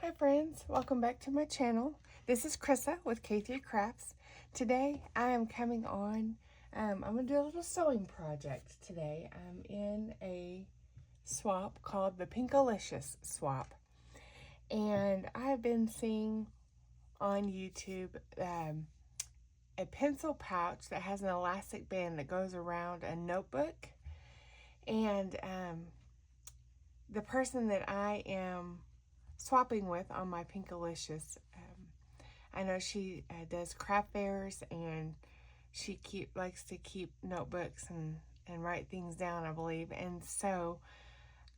Hi friends, welcome back to my channel. This is Krissa with K3 Crafts. Today I am coming on, I'm going to do a little sewing project today. I'm in a swap called the Pinkalicious swap. And I've been seeing on YouTube a pencil pouch that has an elastic band that goes around a notebook. And the person that I am swapping with on my Pinkalicious, I know she does craft fairs, and she likes to keep notebooks and write things down, I believe. And so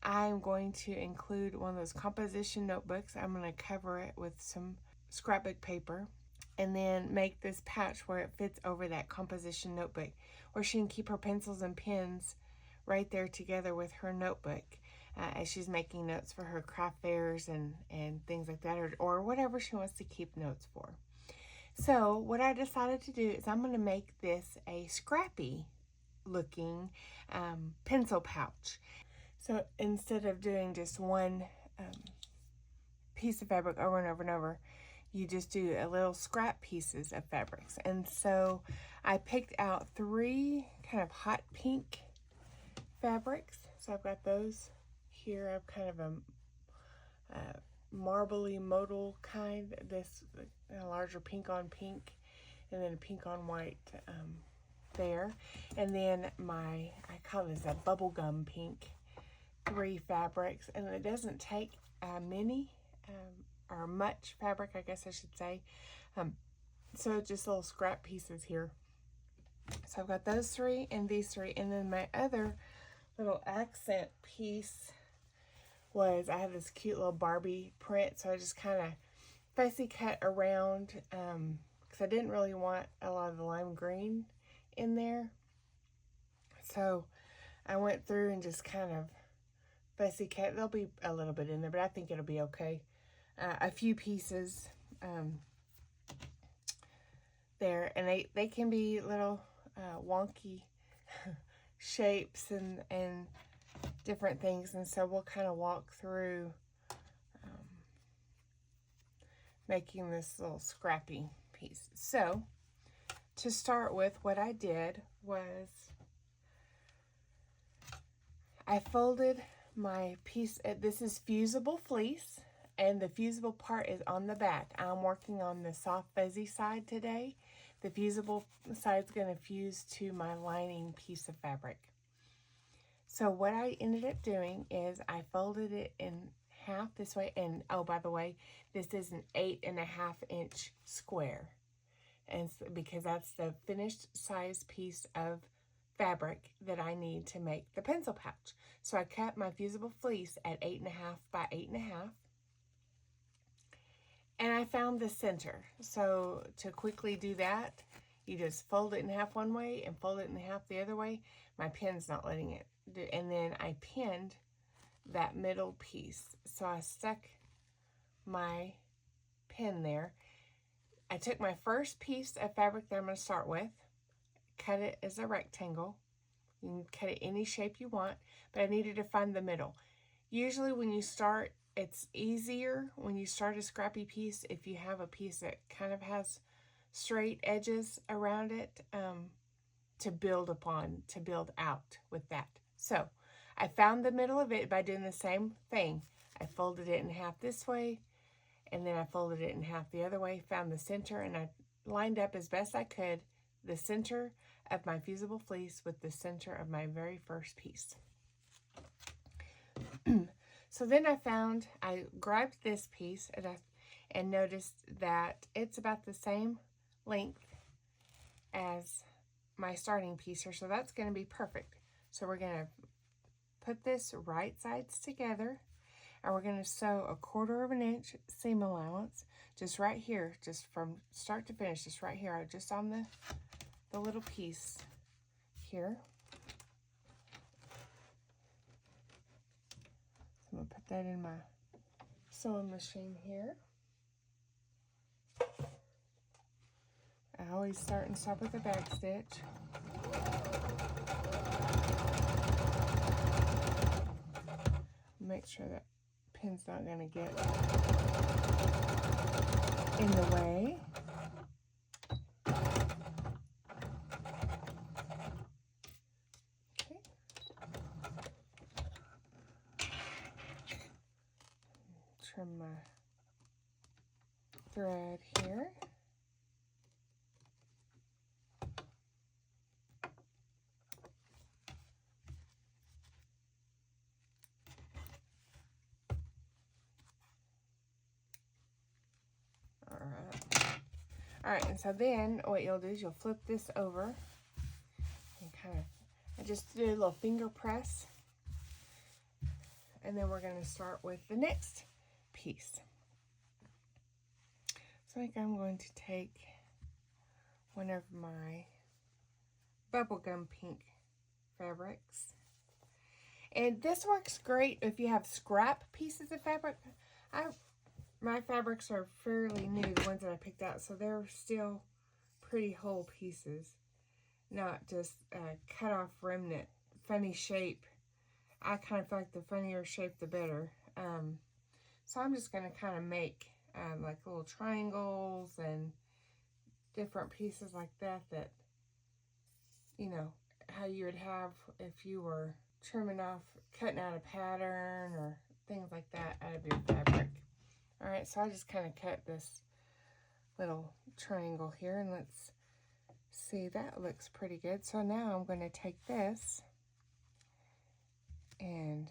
I'm going to include one of those composition notebooks. I'm going to cover it with some scrapbook paper and then make this pouch where it fits over that composition notebook, where she can keep her pencils and pens right there together with her notebook as she's making notes for her craft fairs and things like that, or whatever she wants to keep notes for. So what I decided to do is I'm going to make this a scrappy looking pencil pouch. So instead of doing just one piece of fabric over and over and over, you just do a little scrap pieces of fabrics. And so I picked out 3 kind of hot pink fabrics. So I've got those here. I've kind of a marbly modal kind, this a larger pink on pink, and then a pink on white there. And then I call this a bubblegum pink, 3 fabrics. And it doesn't take many or much fabric, I guess I should say. So just little scrap pieces here. So I've got those 3 and these 3. And then my other little accent piece was, I have this cute little Barbie print, so I just kind of fussy cut around because I didn't really want a lot of the lime green in there. So I went through and just kind of fussy cut. There'll be a little bit in there, but I think it'll be okay. A few pieces there, and they can be little wonky shapes and different things, and so we'll kind of walk through making this little scrappy piece. So to start with, what I did was I folded my piece. This is fusible fleece, and the fusible part is on the back. I'm working on the soft fuzzy side today. The fusible side is going to fuse to my lining piece of fabric. So what I ended up doing is I folded it in half this way. And oh, by the way, this is an 8.5 inch square. And because that's the finished size piece of fabric that I need to make the pencil pouch. So I cut my fusible fleece at 8.5 by 8.5. And I found the center. So to quickly do that, you just fold it in half one way and fold it in half the other way. My pen's not letting it do. And then I pinned that middle piece. So I stuck my pin there. I took my first piece of fabric that I'm going to start with, cut it as a rectangle. You can cut it any shape you want, but I needed to find the middle. Usually when you start, it's easier when you start a scrappy piece if you have a piece that kind of has straight edges around it to build upon, to build out with that. So I found the middle of it by doing the same thing. I folded it in half this way, and then I folded it in half the other way, found the center, and I lined up as best I could the center of my fusible fleece with the center of my very first piece. So then I grabbed this piece and noticed that it's about the same length as my starting piece here. So that's going to be perfect. So we're going to put this right sides together, and we're going to sew 1/4 inch seam allowance just right here, just from start to finish, just right here, just on the little piece here. I'm going to put that in my sewing machine here. I always start and stop with a back stitch. Make sure that pin's not going to get in the way. Okay. Trim my thread here. Alright, and so then what you'll do is you'll flip this over and I just did a little finger press, and then we're going to start with the next piece. So I think I'm going to take one of my bubblegum pink fabrics, and this works great if you have scrap pieces of fabric. My fabrics are fairly new, the ones that I picked out, so they're still pretty whole pieces, not just cut off remnant, funny shape. I kind of feel like the funnier shape, the better. So I'm just going to kind of make like little triangles and different pieces like that, you know, how you would have if you were trimming off, cutting out a pattern or things like that out of your fabric. Alright, so I just kind of cut this little triangle here, and let's see, that looks pretty good. So now I'm going to take this and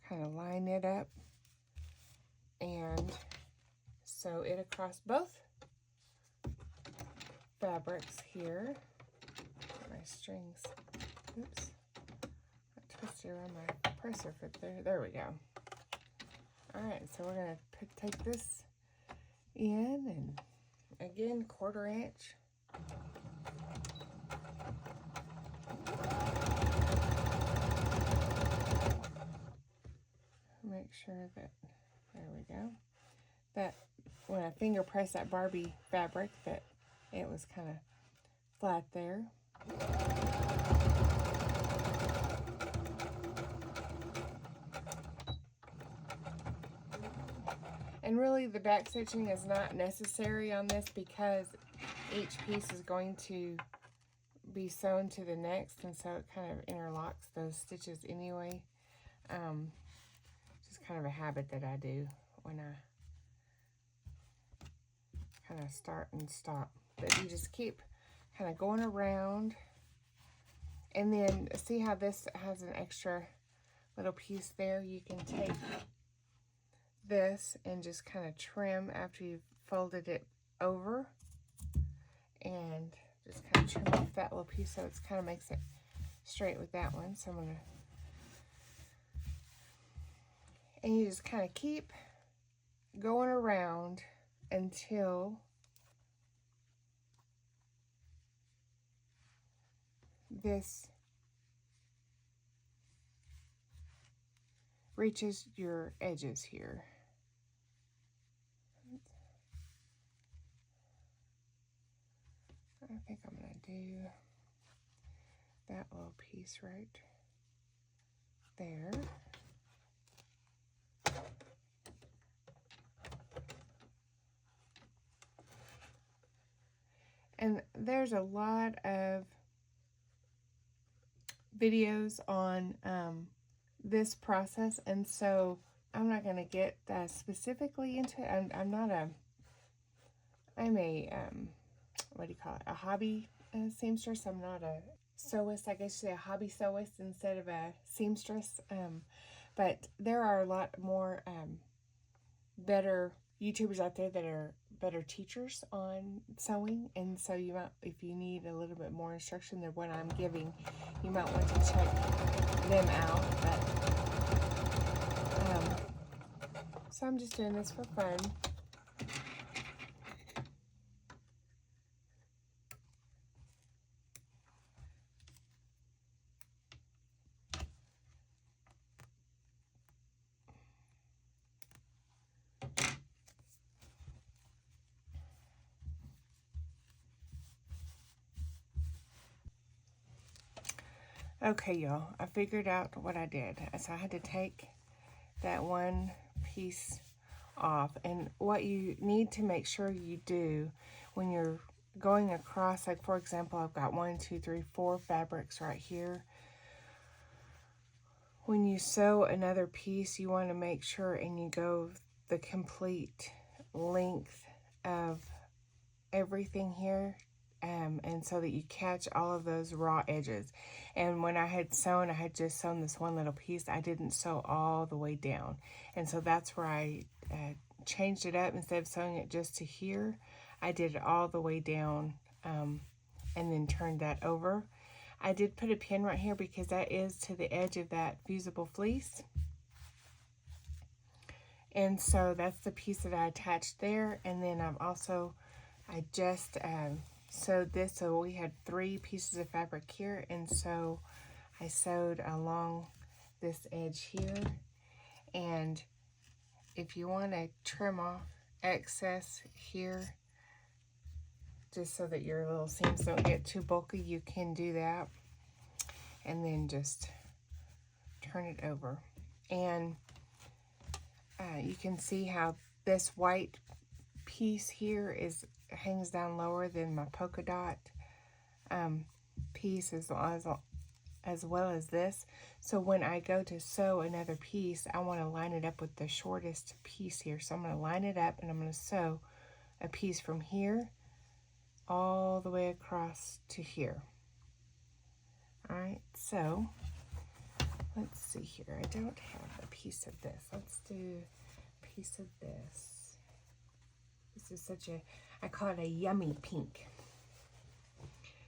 kind of line it up and sew it across both fabrics here. Get my strings, oops, I twisted around my presser foot there. There we go. Alright, so we're going to take this in, and again, 1/4 inch. Make sure that, there we go, that when I finger press that Barbie fabric, that it was kind of flat there. And really the back stitching is not necessary on this because each piece is going to be sewn to the next, and so it kind of interlocks those stitches anyway. Just kind of a habit that I do when I kind of start and stop. But you just keep kind of going around, and then see how this has an extra little piece there. You can take this and just kind of trim after you've folded it over, and just kind of trim off that little piece so it kind of makes it straight with that one. So I'm going to, and you just kind of keep going around until this reaches your edges here. I think I'm going to do that little piece right there. And there's a lot of videos on this process, and so I'm not going to get specifically into it. I'm a what do you call it, a hobby seamstress. I'm not a sewist, I guess you say a hobby sewist instead of a seamstress, but there are a lot more better YouTubers out there that are better teachers on sewing, and so you might, if you need a little bit more instruction than what I'm giving, you might want to check them out. But so I'm just doing this for fun. Okay, y'all, I figured out what I did. So I had to take that one piece off. And what you need to make sure you do when you're going across, like for example, I've got 1, 2, 3, 4 fabrics right here. When you sew another piece, you want to make sure and you go the complete length of everything here, and so that you catch all of those raw edges. And when I had sewn, I had just sewn this one little piece. I didn't sew all the way down, and so that's where I changed it up. Instead of sewing it just to here, I did it all the way down, and then turned that over. I did put a pin right here because that is to the edge of that fusible fleece. And so that's the piece that I attached there. And then I just sewed this. So we had 3 pieces of fabric here. And so I sewed along this edge here. And if you want to trim off excess here, just so that your little seams don't get too bulky, you can do that. And then just turn it over. And you can see how this white piece here hangs down lower than my polka dot piece as well as this. So when I go to sew another piece, I want to line it up with the shortest piece here. So I'm going to line it up and I'm going to sew a piece from here all the way across to here. All right, so let's see here. I don't have a piece of this. Let's do a piece of this. This is I call it a yummy pink.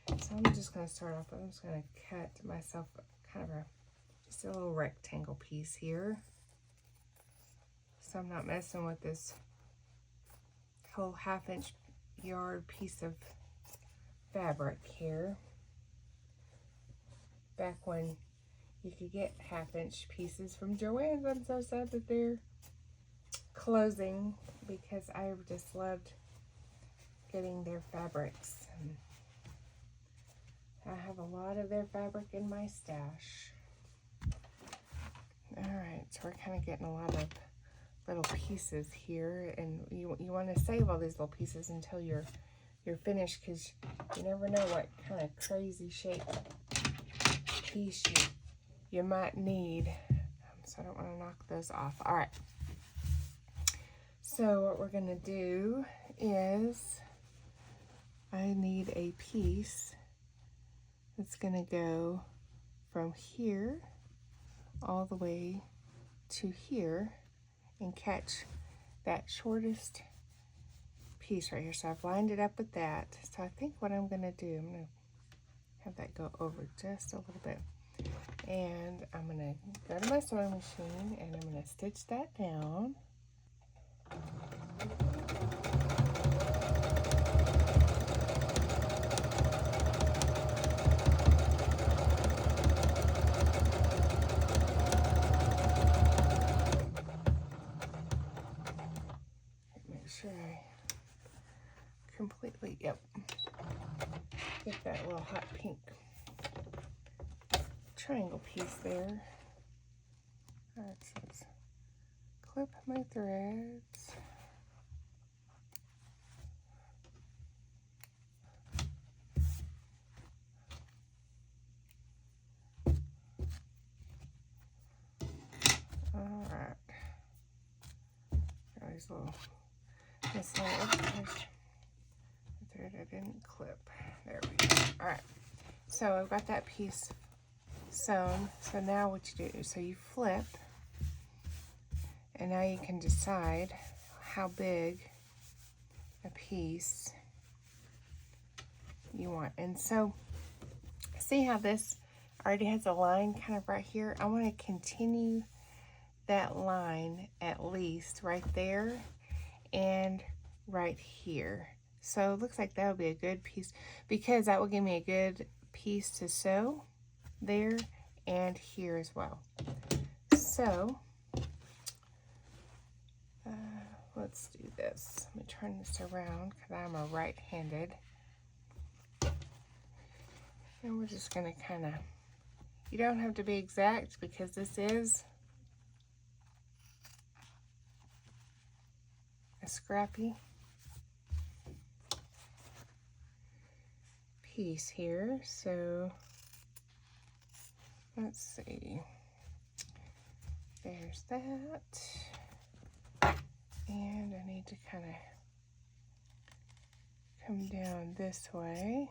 So I'm just going to start off. I'm just going to cut myself kind of just a little rectangle piece here. So I'm not messing with this whole 1/2 inch yard piece of fabric here. Back when you could get 1/2 inch pieces from Joann's, I'm so sad that they're closing because I just loved getting their fabrics. And I have a lot of their fabric in my stash. Alright, so we're kind of getting a lot of little pieces here, and you want to save all these little pieces until you're finished, because you never know what kind of crazy shape piece you might need. So I don't want to knock those off. All right. So what we're going to do is I need a piece that's going to go from here all the way to here and catch that shortest piece right here. So I've lined it up with that. So I think what I'm going to do, I'm going to have that go over just a little bit. And I'm going to go to my sewing machine and I'm going to stitch that down. Make sure I completely, get that little hot pink triangle piece there. Alright, so let's clip my threads. Alright. Got these little miscellaneous thread I didn't clip. There we go. Alright. So I've got that piece sewn. So now what you do, so you flip, and now you can decide how big a piece you want. And so see how this already has a line kind of right here? I want to continue that line at least right there and right here. So it looks like that would be a good piece, because that will give me a good piece to sew there and here as well. So let's do this. Let me turn this around because I'm a right-handed. And we're just going to kind of, you don't have to be exact because this is a scrappy piece here. So let's see. There's that. And I need to kind of come down this way.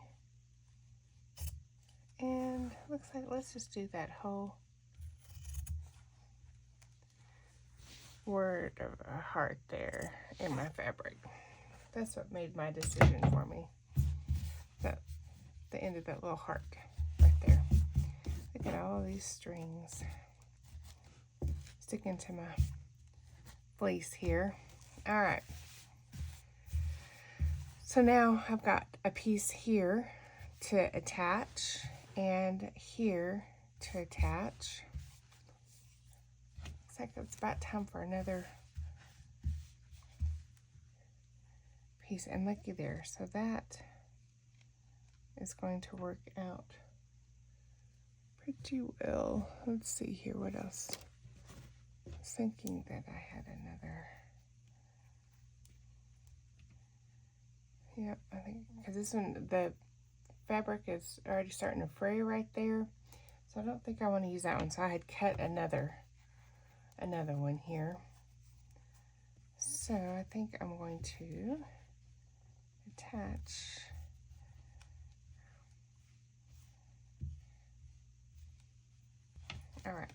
And looks like, let's just do that whole word of a heart there in my fabric. That's what made my decision for me. That the end of that little heart right there. Look at all these strings sticking to my fleece here. All right. So now I've got a piece here to attach and here to attach. Looks like it's about time for another piece. And looky there. So that is going to work out pretty well. Let's see here, what else? I was thinking that I had another. Yep, I think, because this one, the fabric is already starting to fray right there. So I don't think I want to use that one. So I had cut another one here. So I think I'm going to attach all right.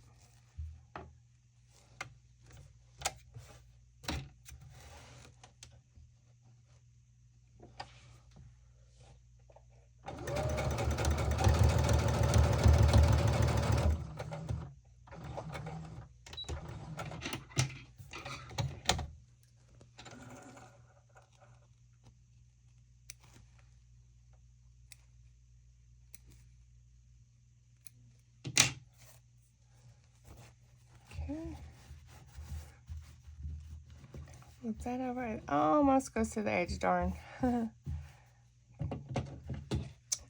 Okay. Flip that over. It almost goes to the edge, darn. Then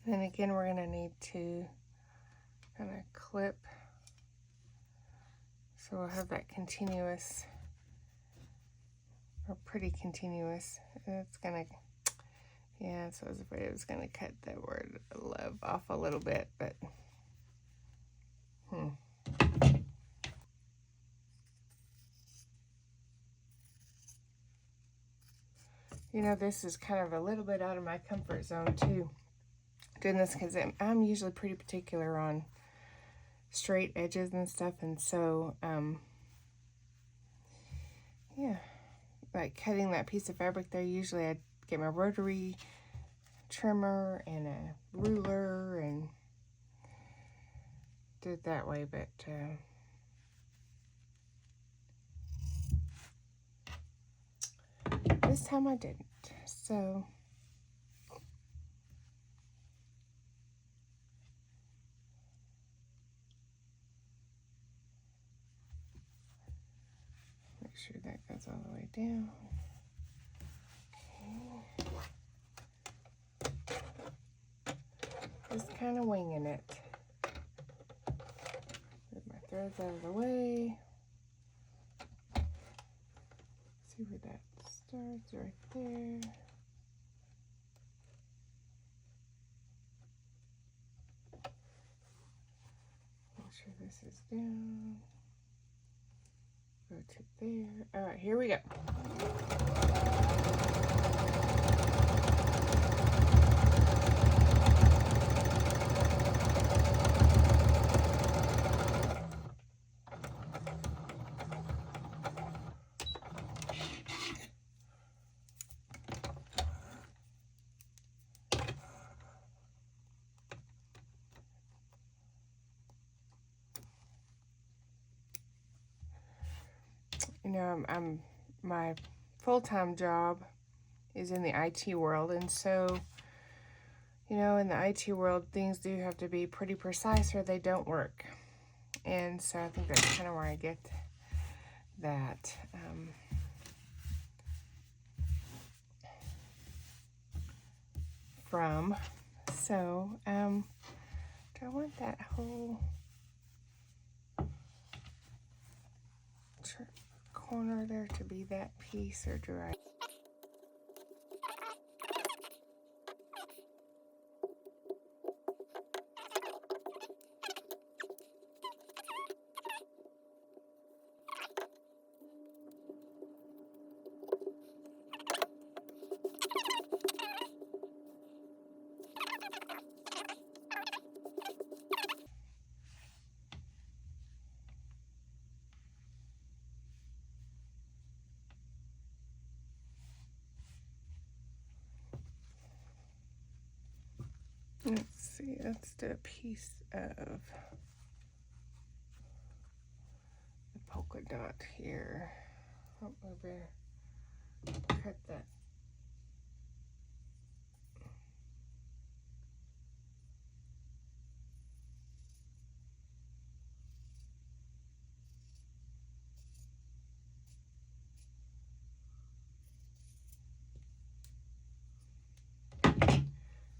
again, we're gonna need to kind of clip. So we'll have that continuous, or pretty continuous. It's gonna, yeah, so I was afraid it was gonna cut that word love off a little bit, but you know, this is kind of a little bit out of my comfort zone too. Goodness, because I'm usually pretty particular on straight edges and stuff, and so yeah, like cutting that piece of fabric there, usually I'd get my rotary trimmer and a ruler and do it that way, but this time I didn't. So make sure that goes all the way down. Okay. Just kind of winging it. Move my threads out of the way. See where that starts right there. Make sure this is down. Go to there. All right, here we go. You know, my full-time job is in the IT world, and so, you know, in the IT world, things do have to be pretty precise or they don't work. And so I think that's kind of where I get that. From. So, do I want that whole corner there to be that piece, or do I? Let's see, let's do a piece of the polka dot here. Oh, maybe cut that.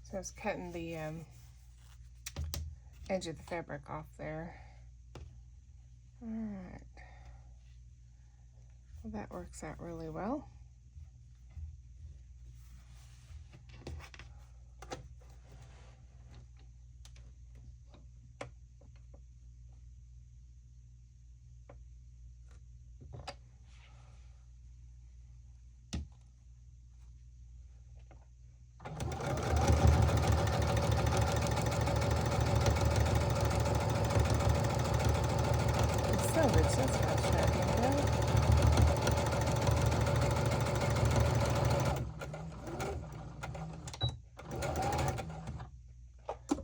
So I was cutting the edge of the fabric off there. All right. Well, that works out really well. So it's just about shocking, right?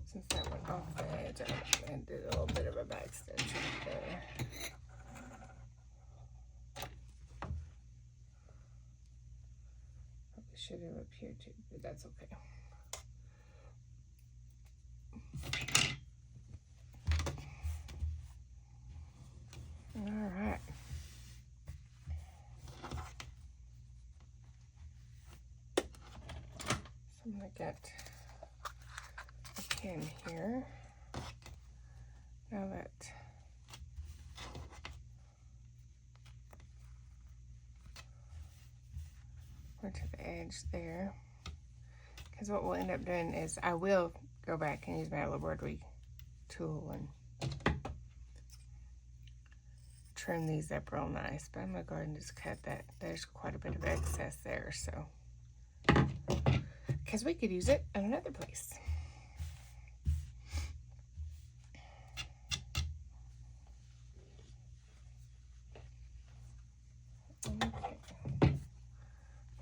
Since that went off the edge, I did a little bit of a back stitch there. Probably should have up here too, but that's okay. All right. So I'm gonna get a pin here. Now that we're to the edge there, because what we'll end up doing is I will go back and use my embroidery tool and trim these up real nice, but I'm gonna go ahead and just cut that. There's quite a bit of excess there, so because we could use it in another place. Okay,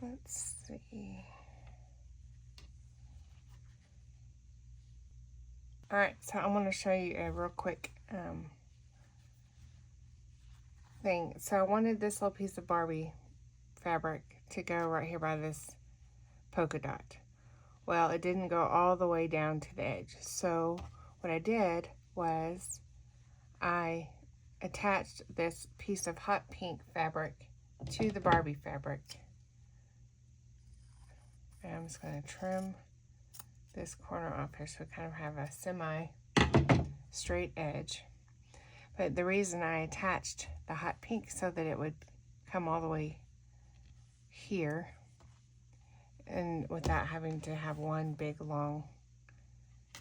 let's see. All right, so I'm going to show you a real quick thing. So I wanted this little piece of Barbie fabric to go right here by this polka dot. Well, it didn't go all the way down to the edge. So what I did was I attached this piece of hot pink fabric to the Barbie fabric. And I'm just going to trim this corner off here so we kind of have a semi straight edge. But the reason I attached the hot pink so that it would come all the way here and without having to have one big long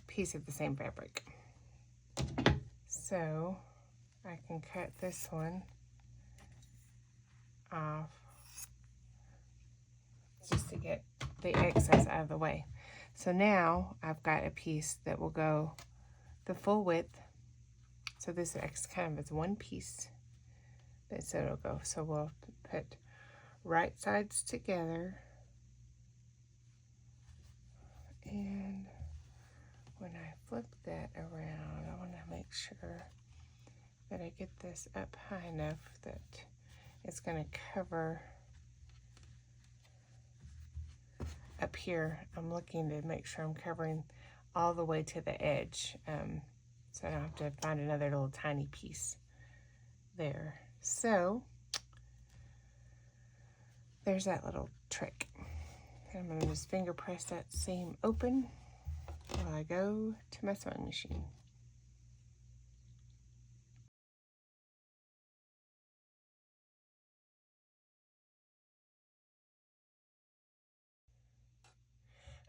piece of the same fabric. So I can cut this one off just to get the excess out of the way. So now I've got a piece that will go the full width. So this acts kind of as one piece, but so it'll go. So we'll put right sides together, and when I flip that around, I want to make sure that I get this up high enough that it's going to cover up here. I'm looking to make sure I'm covering all the way to the edge, so I don't have to find another little tiny piece there. So there's that little trick. I'm going to just finger press that seam open while I go to my sewing machine.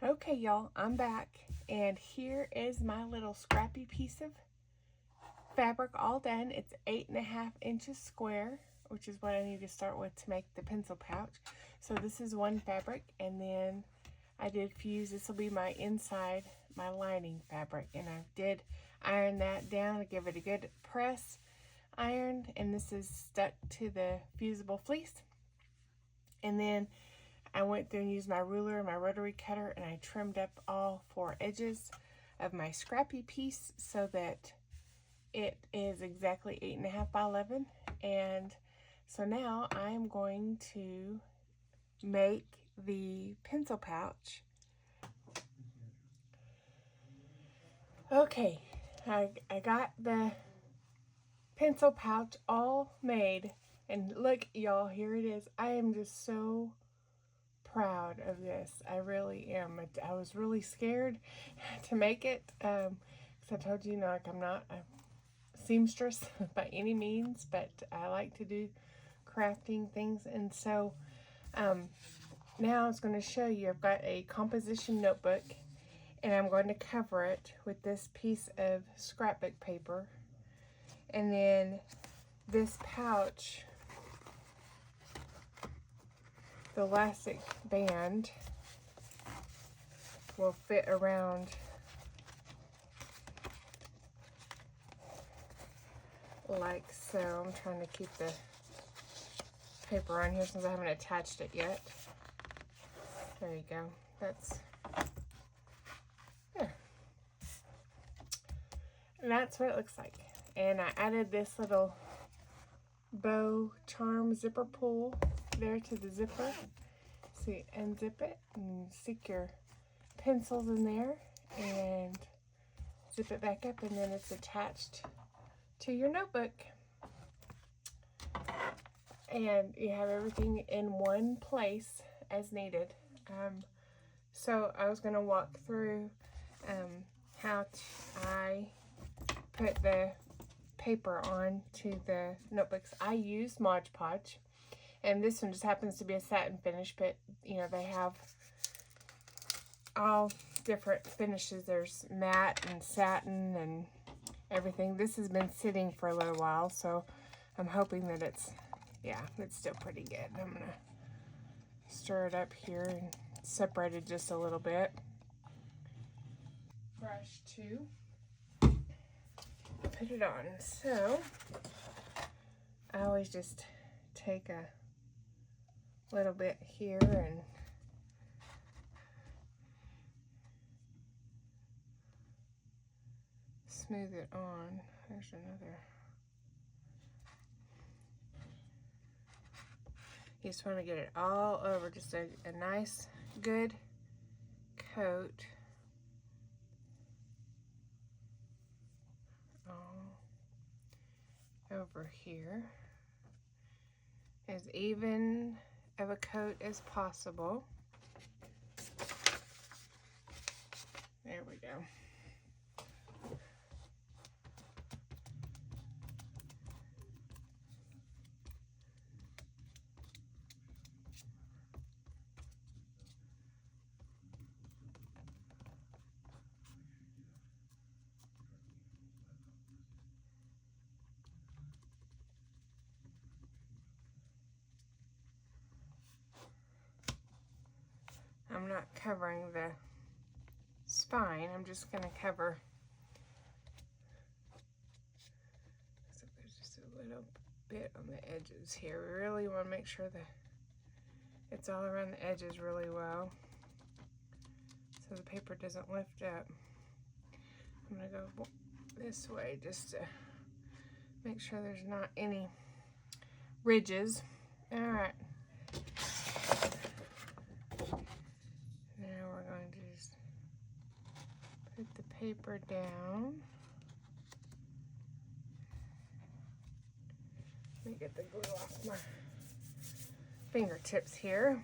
Okay, y'all, I'm back, and here is my little scrappy piece of fabric all done. It's 8.5 inches square, which is what I need to start with to make the pencil pouch. So this is one fabric, and then I did fuse. This will be my inside, my lining fabric, and I did iron that down to give it a good press iron, and this is stuck to the fusible fleece. And then I went through and used my ruler and my rotary cutter, and I trimmed up all 4 edges of my scrappy piece so that it is exactly 8.5 by 11. And so now I'm going to make the pencil pouch. Okay, I got the pencil pouch all made, and look y'all, here it is. I am just so proud of this. I really am. I was really scared to make it because I told you, like, I'm not a seamstress by any means, but I like to do crafting things. And so now I was going to show you, I've got a composition notebook, and I'm going to cover it with this piece of scrapbook paper. And then this pouch, the elastic band will fit around like so. I'm trying to keep the paper on here since I haven't attached it yet. There you go. That's there. And that's what it looks like. And I added this little bow charm zipper pull there to the zipper. So you unzip it and stick your pencils in there and zip it back up, and then it's attached to your notebook. And you have everything in one place as needed. So I was going to walk through how I put the paper on to the notebooks. I use Mod Podge, and this one just happens to be a satin finish, but you know, they have all different finishes. There's matte and satin and everything. This has been sitting for a little while, so I'm hoping that it's still pretty good. I'm gonna stir it up here and separate it just a little bit. Brush to put it on. So I always just take a little bit here and smooth it on. There's another. You just want to get it all over, just a nice, good coat all over here. As even of a coat as possible. There we go. I'm not covering the spine, I'm just going to cover, so there's just a little bit on the edges here. We really want to make sure that it's all around the edges really well, so the paper doesn't lift up. I'm going to go this way just to make sure there's not any ridges. All right. Now we're going to just put the paper down. Let me get the glue off my fingertips here.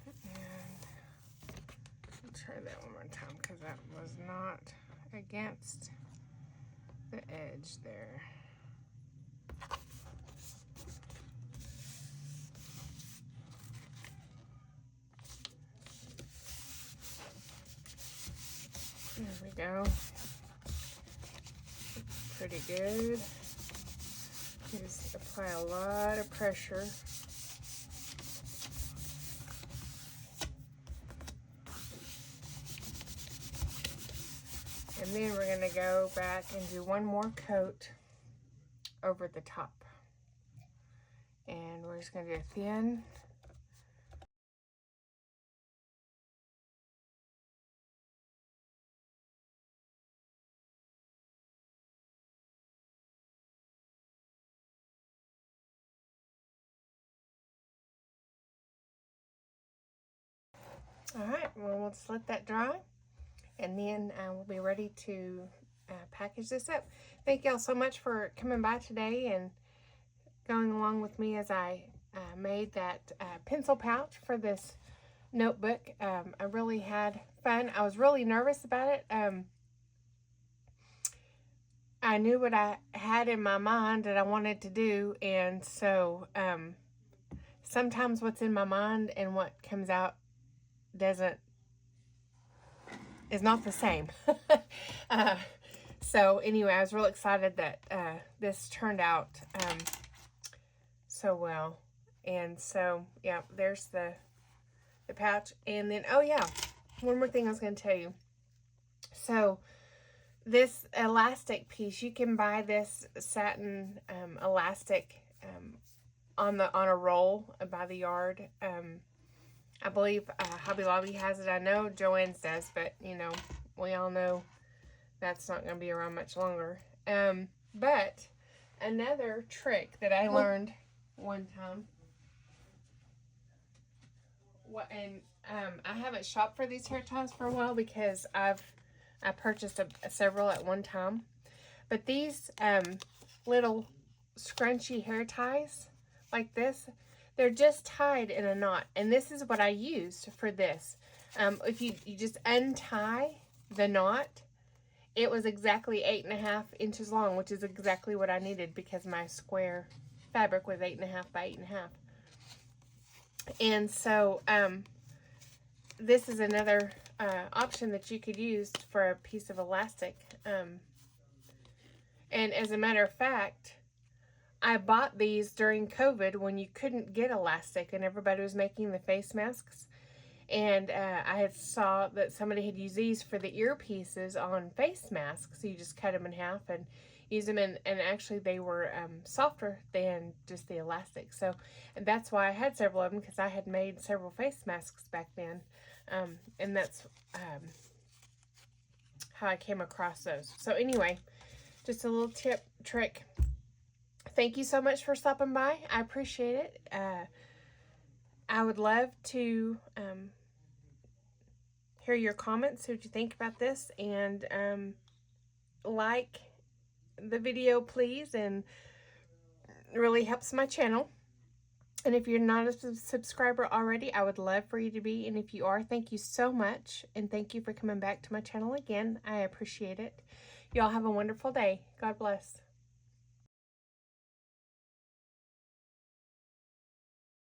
And I'll try that one more time because that was not against the edge there. There we go. Pretty good. You just apply a lot of pressure. And then we're going to go back and do one more coat over the top. And we're just going to do a thin Alright, well, we'll just let that dry, and then we'll be ready to package this up. Thank y'all so much for coming by today and going along with me as I made that pencil pouch for this notebook. I really had fun. I was really nervous about it. I knew what I had in my mind that I wanted to do, and so sometimes what's in my mind and what comes out is not the same. So anyway, I was real excited that this turned out so well. And so, yeah, there's the pouch. And then, oh yeah, one more thing I was going to tell you. So this elastic piece, you can buy this satin elastic on a roll by the yard. I believe Hobby Lobby has it. I know Joann's does, but you know, we all know that's not going to be around much longer. But another trick that I learned one time, I haven't shopped for these hair ties for a while because I purchased several at one time. But these little scrunchy hair ties like this, they're just tied in a knot. And this is what I used for this. If you just untie the knot, it was exactly 8.5 inches long, which is exactly what I needed because my square fabric was 8.5 by 8.5. And so this is another option that you could use for a piece of elastic. And as a matter of fact, I bought these during COVID when you couldn't get elastic and everybody was making the face masks. And I had saw that somebody had used these for the earpieces on face masks. So you just cut them in half and use them, and actually they were softer than just the elastic. So, and that's why I had several of them, because I had made several face masks back then. And that's how I came across those. So anyway, just a little trick. Thank you so much for stopping by. I appreciate it. I would love to hear your comments, what you think about this, and like the video, please, and it really helps my channel. And if you're not a subscriber already, I would love for you to be, and if you are, thank you so much, and thank you for coming back to my channel again. I appreciate it. Y'all have a wonderful day. God bless.